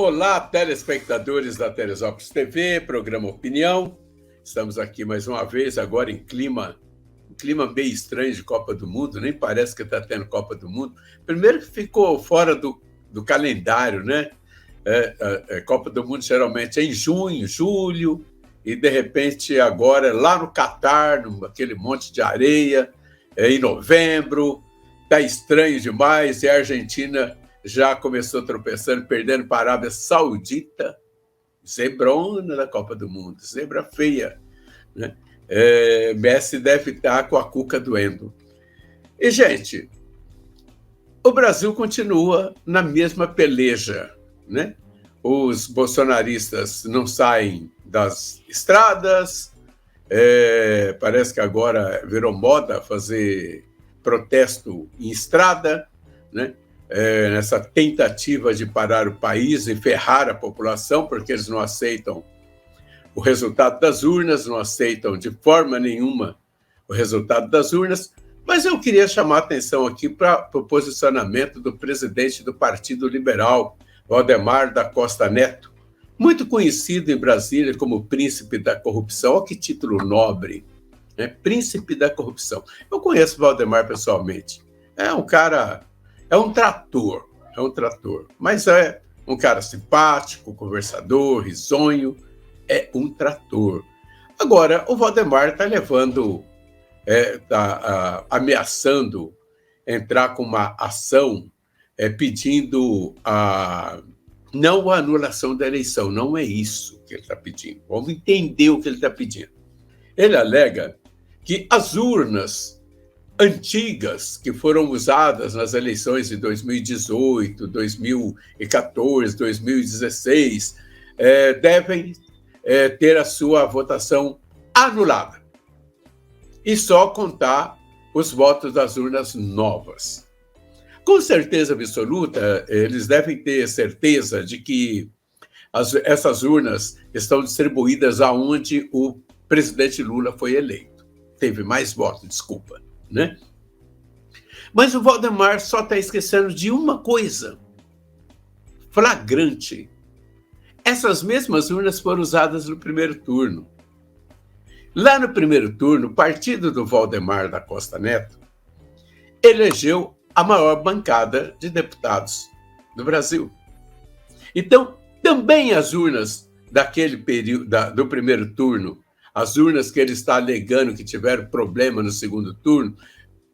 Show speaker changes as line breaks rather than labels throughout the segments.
Olá, telespectadores da Teresópolis TV, programa Opinião. Estamos aqui mais uma vez, agora em clima meio estranho de Copa do Mundo, nem parece que está tendo Copa do Mundo. Primeiro que ficou fora do calendário, né? Copa do Mundo geralmente é em junho, julho, e de repente agora lá no Catar, aquele monte de areia, em novembro. Está estranho demais, e a Argentina já começou tropeçando, perdendo para a Arábia Saudita, zebrona da Copa do Mundo, zebra feia, né? Messi deve estar com a cuca doendo. E, gente, o Brasil continua na mesma peleja, né? Os bolsonaristas não saem das estradas, parece que agora virou moda fazer protesto em estrada, né? Nessa tentativa de parar o país e ferrar a população, porque eles não aceitam o resultado das urnas, não aceitam de forma nenhuma o resultado das urnas. Mas eu queria chamar a atenção aqui para o posicionamento do presidente do Partido Liberal, Valdemar da Costa Neto, muito conhecido em Brasília como Príncipe da Corrupção. Olha que título nobre, né? Príncipe da Corrupção. Eu conheço o Valdemar pessoalmente. É um cara... É um trator, mas é um cara simpático, conversador, risonho, é um trator. Agora, o Valdemar está levando, ameaçando entrar com uma ação pedindo não a anulação da eleição, não é isso que ele está pedindo. Vamos entender o que ele está pedindo. Ele alega que as urnas antigas que foram usadas nas eleições de 2018, 2014, 2016, devem ter a sua votação anulada e só contar os votos das urnas novas. Com certeza absoluta, eles devem ter certeza de que essas urnas estão distribuídas aonde o presidente Lula foi eleito. Teve mais votos, desculpa. Né? Mas o Valdemar só está esquecendo de uma coisa flagrante. Essas mesmas urnas foram usadas no primeiro turno. Lá no primeiro turno, o partido do Valdemar da Costa Neto elegeu a maior bancada de deputados do Brasil. Então, também as urnas daquele período, do primeiro turno, as urnas que ele está alegando que tiveram problema no segundo turno,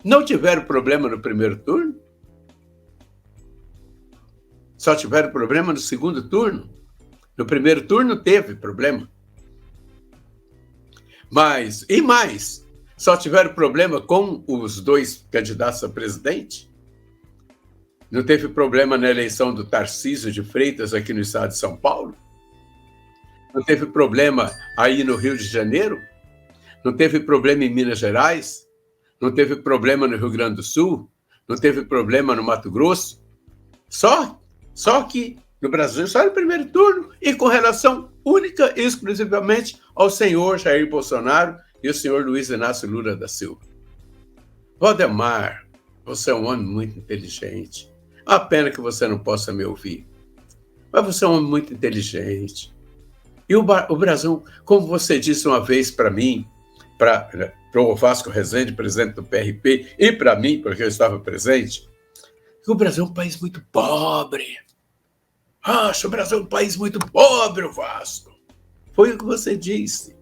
não tiveram problema no primeiro turno? Só tiveram problema no segundo turno? No primeiro turno teve problema. E mais, só tiveram problema com os dois candidatos a presidente? Não teve problema na eleição do Tarcísio de Freitas aqui no estado de São Paulo? Não teve problema aí no Rio de Janeiro? Não teve problema em Minas Gerais? Não teve problema no Rio Grande do Sul? Não teve problema no Mato Grosso? Só que no Brasil só no primeiro turno e com relação única e exclusivamente ao senhor Jair Bolsonaro e ao senhor Luiz Inácio Lula da Silva. Valdemar, você é um homem muito inteligente. Uma pena que você não possa me ouvir. Mas você é um homem muito inteligente. E o Brasil, como você disse uma vez para mim, para o Vasco Rezende, presidente do PRP, e para mim, porque eu estava presente, que o Brasil é um país muito pobre. O Brasil é um país muito pobre, o Vasco. Foi o que você disse.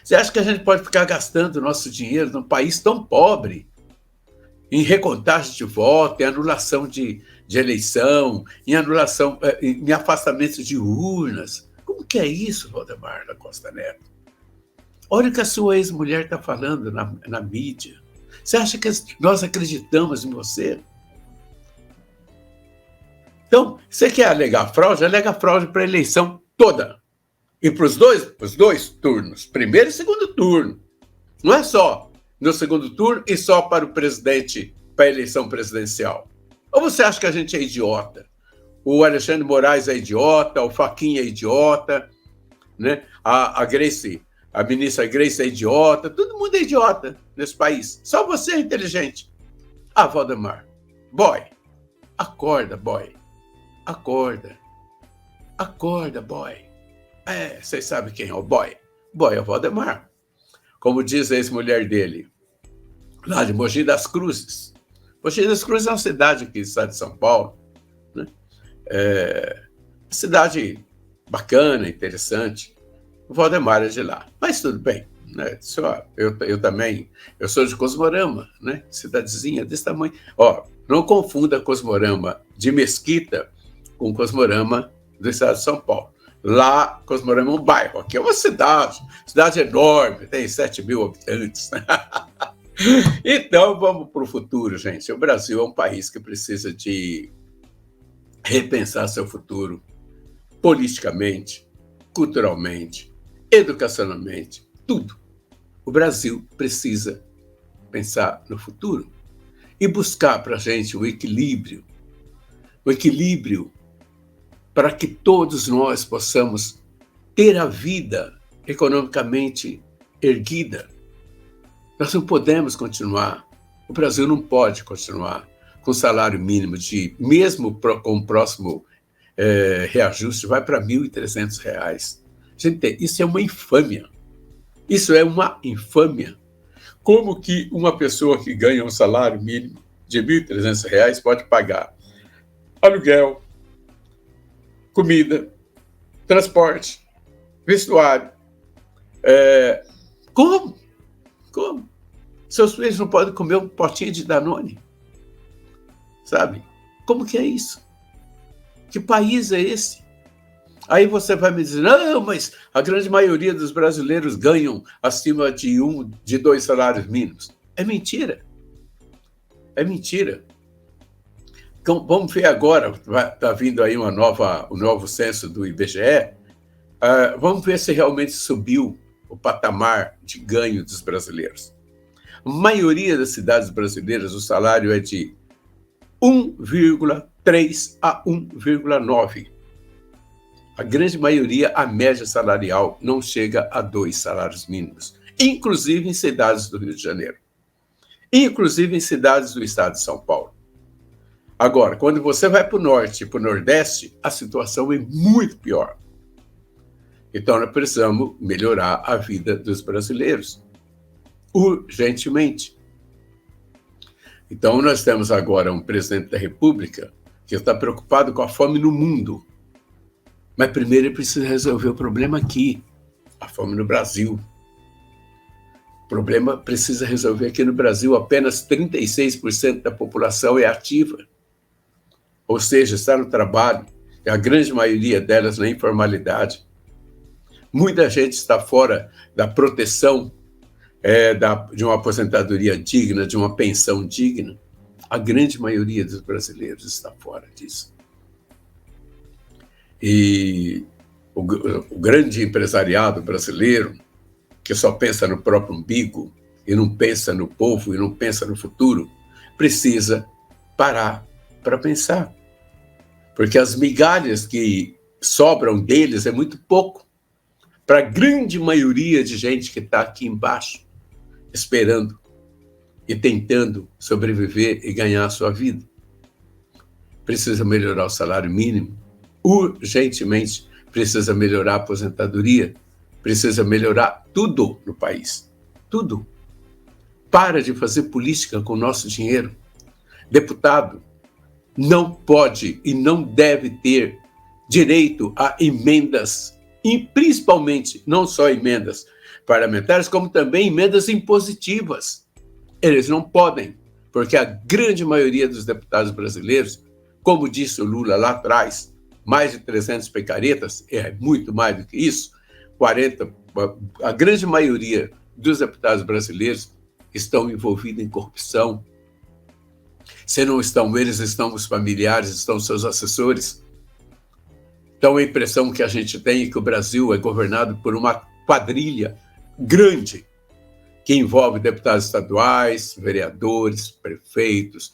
Você acha que a gente pode ficar gastando nosso dinheiro num país tão pobre em recontagem de voto, em anulação de eleição, em afastamento de urnas? Como que é isso, Valdemar da Costa Neto? Olha o que a sua ex-mulher está falando na mídia. Você acha que nós acreditamos em você? Então, você quer alegar fraude? Alega fraude para a eleição toda. E para os dois turnos, primeiro e segundo turno. Não é só no segundo turno e só para o presidente, para a eleição presidencial. Ou você acha que a gente é idiota? O Alexandre Moraes é idiota, o Fachin é idiota, né? A ministra Grace é idiota, todo mundo é idiota nesse país. Só você é inteligente. Valdemar, boy, acorda, boy. Acorda. Acorda, boy. Vocês sabem quem é o boy? Boy é o Valdemar. Como diz a ex-mulher dele, lá de Mogi das Cruzes. Mogi das Cruzes é uma cidade aqui do estado de São Paulo, né? Cidade bacana, interessante. O Valdemar é de lá. Mas tudo bem, né? Eu também, eu sou de Cosmorama, né? Cidadezinha desse tamanho. Não confunda Cosmorama de Mesquita com Cosmorama do estado de São Paulo. Lá, Cosmorama é um bairro, aqui é uma cidade enorme, tem 7 mil habitantes. Então, vamos para o futuro, gente. O Brasil é um país que precisa de repensar seu futuro politicamente, culturalmente, educacionalmente, tudo. O Brasil precisa pensar no futuro e buscar para a gente o equilíbrio para que todos nós possamos ter a vida economicamente erguida. Nós não podemos continuar, o Brasil não pode continuar com salário mínimo mesmo com o próximo reajuste, vai para R$ 1.300. Gente, isso é uma infâmia. Isso é uma infâmia. Como que uma pessoa que ganha um salário mínimo de R$ 1.300 pode pagar aluguel, comida, transporte, vestuário? Como? Seus filhos não podem comer um potinho de Danone? Sabe? Como que é isso? Que país é esse? Aí você vai me dizer, não, mas a grande maioria dos brasileiros ganham acima de 2 salários mínimos. É mentira. É mentira. Então, vamos ver agora, está vindo aí um novo censo do IBGE, vamos ver se realmente subiu o patamar de ganho dos brasileiros. A maioria das cidades brasileiras, o salário é de 1,3 a 1,9. A grande maioria, a média salarial não chega a 2 salários mínimos, inclusive em cidades do Rio de Janeiro, inclusive em cidades do estado de São Paulo. Agora, quando você vai para o norte e para o nordeste, a situação é muito pior. Então, nós precisamos melhorar a vida dos brasileiros, urgentemente. Então, nós temos agora um presidente da República que está preocupado com a fome no mundo. Mas primeiro ele precisa resolver o problema aqui, a fome no Brasil. O problema precisa resolver aqui no Brasil. Apenas 36% da população é ativa. Ou seja, está no trabalho, e a grande maioria delas na informalidade. Muita gente está fora da proteção de uma aposentadoria digna, de uma pensão digna. A grande maioria dos brasileiros está fora disso. E o grande empresariado brasileiro, que só pensa no próprio umbigo, e não pensa no povo, e não pensa no futuro, precisa parar para pensar. Porque as migalhas que sobram deles é muito pouco para a grande maioria de gente que está aqui embaixo, esperando e tentando sobreviver e ganhar a sua vida. Precisa melhorar o salário mínimo, urgentemente precisa melhorar a aposentadoria, precisa melhorar tudo no país, tudo. Para de fazer política com o nosso dinheiro. Deputado não pode e não deve ter direito a emendas, e principalmente não só emendas parlamentares, como também emendas impositivas. Eles não podem, porque a grande maioria dos deputados brasileiros, como disse o Lula lá atrás, mais de 300 picaretas, é muito mais do que isso, 40, a grande maioria dos deputados brasileiros estão envolvidos em corrupção. Se não estão eles, estão os familiares, estão seus assessores. Então, a impressão que a gente tem é que o Brasil é governado por uma quadrilha grande, que envolve deputados estaduais, vereadores, prefeitos,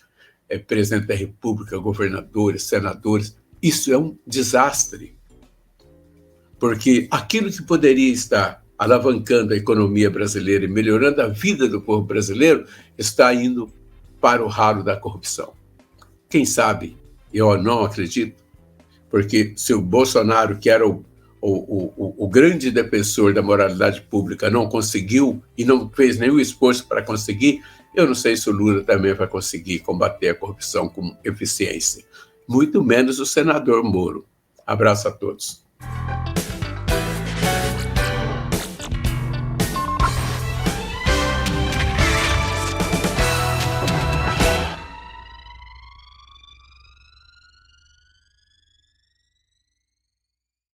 presidente da República, governadores, senadores. Isso é um desastre, porque aquilo que poderia estar alavancando a economia brasileira e melhorando a vida do povo brasileiro está indo para o ralo da corrupção. Quem sabe, eu não acredito, Porque se o Bolsonaro, que era o grande defensor da moralidade pública, não conseguiu e não fez nenhum esforço para conseguir, eu não sei se o Lula também vai conseguir combater a corrupção com eficiência. Muito menos o senador Moro. Abraço a todos.